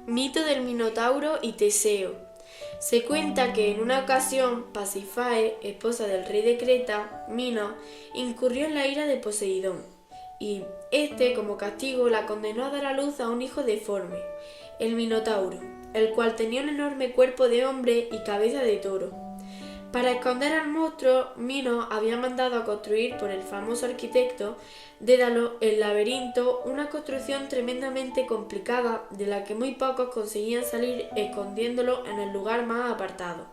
Mito del Minotauro y Teseo. Se cuenta que en una ocasión Pasífae, esposa del rey de Creta, Minos, incurrió en la ira de Poseidón, y este, como castigo, la condenó a dar a luz a un hijo deforme, el Minotauro, el cual tenía un enorme cuerpo de hombre y cabeza de toro. Para esconder al monstruo, Minos había mandado a construir por el famoso arquitecto Dédalo el laberinto, una construcción tremendamente complicada de la que muy pocos conseguían salir escondiéndolo en el lugar más apartado.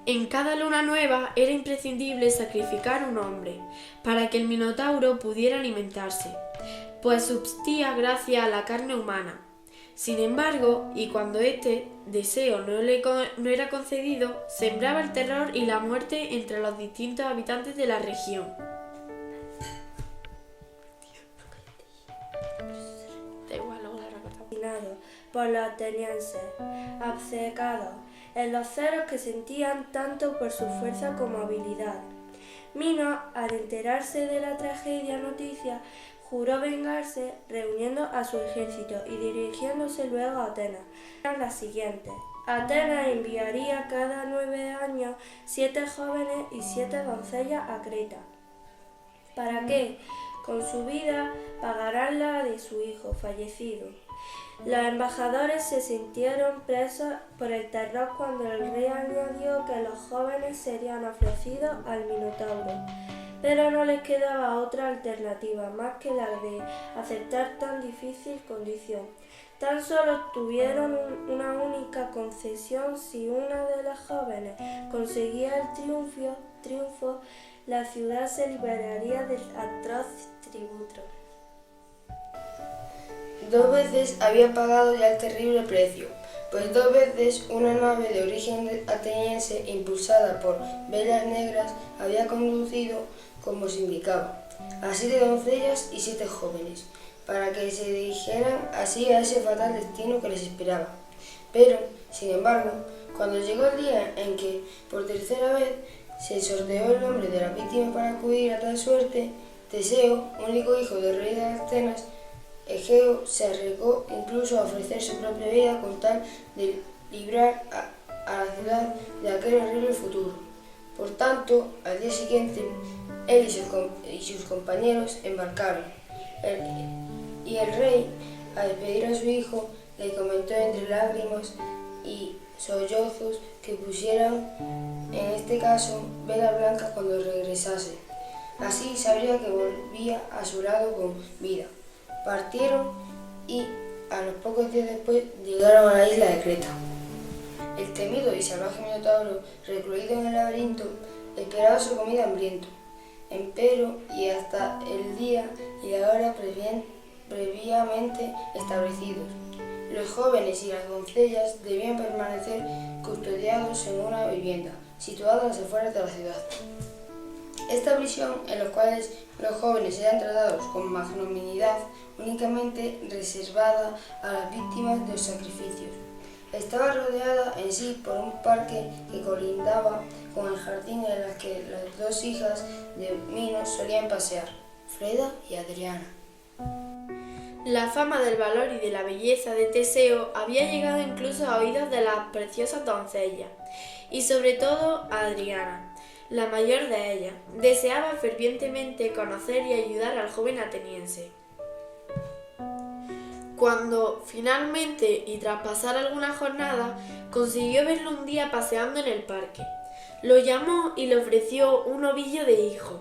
En cada luna nueva era imprescindible sacrificar un hombre para que el Minotauro pudiera alimentarse, pues subsistía gracias a la carne humana. Sin embargo, y cuando este deseo no era concedido, sembraba el terror y la muerte entre los distintos habitantes de la región. Por los atenienses, obcecados en los celos que sentían tanto por su fuerza como habilidad. Minos, al enterarse de la tragedia noticia, juró vengarse reuniendo a su ejército y dirigiéndose luego a Atenas. Eran las siguientes. Atenas enviaría cada 9 años 7 jóvenes y 7 doncellas a Creta. ¿Para qué? Con su vida pagarán la de su hijo fallecido. Los embajadores se sintieron presos por el terror cuando el rey añadió que los jóvenes serían ofrecidos al Minotauro, pero no les quedaba otra alternativa más que la de aceptar tan difícil condición. Tan solo tuvieron una única concesión: si una de las jóvenes conseguía el triunfo, la ciudad se liberaría del atroz tributo. 2 veces había pagado ya el terrible precio, pues 2 veces una nave de origen ateniense impulsada por velas negras había conducido como se indicaba, a 7 doncellas y 7 jóvenes, para que se dirigieran así a ese fatal destino que les esperaba. Pero, sin embargo, cuando llegó el día en que, por tercera vez, se sorteó el nombre de la víctima para acudir a tal suerte, Teseo, único hijo del rey de Atenas, Egeo, se arriesgó incluso a ofrecer su propia vida con tal de librar a la ciudad de aquel horrible futuro. Por tanto, al día siguiente, él y sus compañeros embarcaron, y el rey, al despedir a su hijo, le comentó entre lágrimas y sollozos que pusieran, en este caso, velas blancas cuando regresase. Así sabría que volvía a su lado con vida. Partieron y, a los pocos días después, llegaron a la isla de Creta. El temido y salvaje Minotauro, recluido en el laberinto, esperaba su comida hambriento. Empero, y hasta el día y la hora previamente establecidos, los jóvenes y las doncellas debían permanecer custodiados en una vivienda, situada a las afueras de la ciudad. Esta prisión, en la cual los jóvenes eran tratados con magnanimidad, únicamente reservada a las víctimas de los sacrificios, estaba rodeada en sí por un parque que colindaba con el jardín en el que las 2 hijas de Minos solían pasear, Freda y Adriana. La fama del valor y de la belleza de Teseo había llegado incluso a oídos de las preciosas doncellas, y sobre todo a Adriana, la mayor de ellas. Deseaba fervientemente conocer y ayudar al joven ateniense. Cuando finalmente, y tras pasar alguna jornada, consiguió verlo un día paseando en el parque, lo llamó y le ofreció un ovillo de hijo,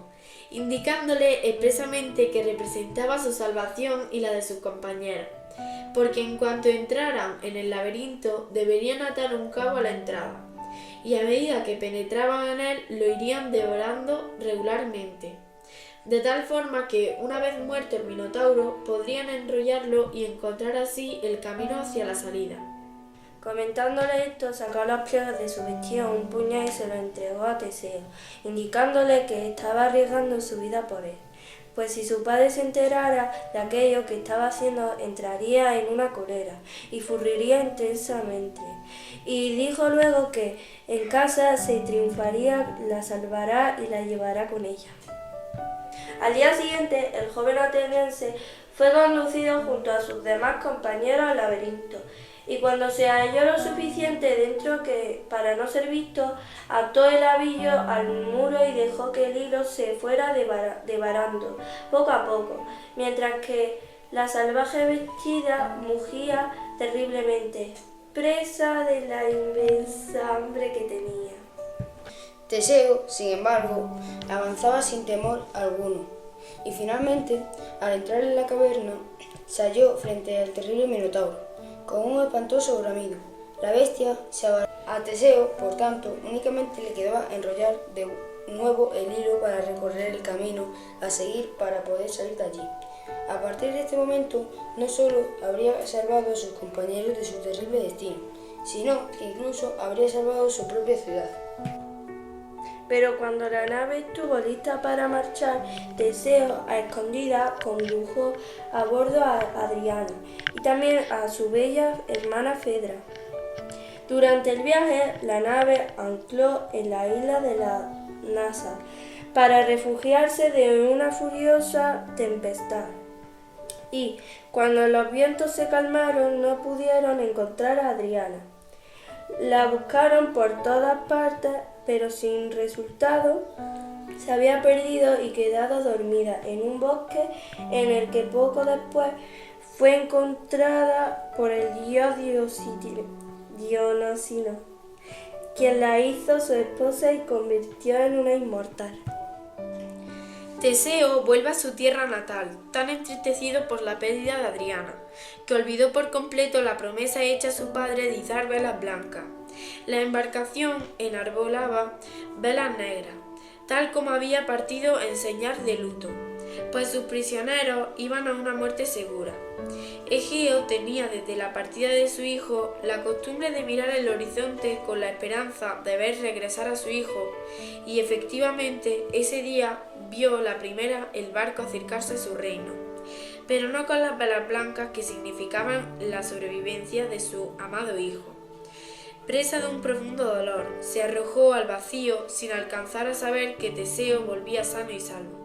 indicándole expresamente que representaba su salvación y la de sus compañeras, porque en cuanto entraran en el laberinto deberían atar un cabo a la entrada, y a medida que penetraban en él lo irían devorando regularmente, de tal forma que, una vez muerto el Minotauro, podrían enrollarlo y encontrar así el camino hacia la salida. Comentándole esto, sacó los pliegos de su vestido, un puñal, y se lo entregó a Teseo, indicándole que estaba arriesgando su vida por él, pues si su padre se enterara de aquello que estaba haciendo, entraría en una cólera y furiría intensamente. Y dijo luego que en casa se triunfaría, la salvará y la llevará con ella. Al día siguiente, el joven ateniense Fue conducido junto a sus demás compañeros al laberinto, y cuando se halló lo suficiente dentro que para no ser visto, ató el avillo al muro y dejó que el hilo se fuera devarando poco a poco, mientras que la salvaje vestida mugía terriblemente, presa de la inmensa hambre que tenía. Teseo, sin embargo, avanzaba sin temor alguno, y finalmente, al entrar en la caverna, se halló frente al terrible Minotauro, con un espantoso bramido. La bestia se abalanzó a Teseo, por tanto, únicamente le quedaba enrollar de nuevo el hilo para recorrer el camino a seguir para poder salir de allí. A partir de este momento, no solo habría salvado a sus compañeros de su terrible destino, sino que incluso habría salvado su propia ciudad. Pero cuando la nave estuvo lista para marchar, Teseo, a escondidas, condujo a bordo a Adriana y también a su bella hermana Fedra. Durante el viaje, la nave ancló en la isla de la Nasa para refugiarse de una furiosa tempestad. Y cuando los vientos se calmaron, no pudieron encontrar a Adriana. La buscaron por todas partes, pero sin resultado. Se había perdido y quedado dormida en un bosque en el que poco después fue encontrada por el dios Dionisio, quien la hizo su esposa y convirtió en una inmortal. Teseo vuelve a su tierra natal, tan entristecido por la pérdida de Adriana, que olvidó por completo la promesa hecha a su padre de izar velas blancas. La embarcación enarbolaba velas negras, tal como había partido en señal de luto, pues sus prisioneros iban a una muerte segura. Egeo tenía desde la partida de su hijo la costumbre de mirar el horizonte con la esperanza de ver regresar a su hijo, y efectivamente ese día vio la primera el barco acercarse a su reino, pero no con las velas blancas que significaban la sobrevivencia de su amado hijo. Presa de un profundo dolor, se arrojó al vacío sin alcanzar a saber que Teseo volvía sano y salvo.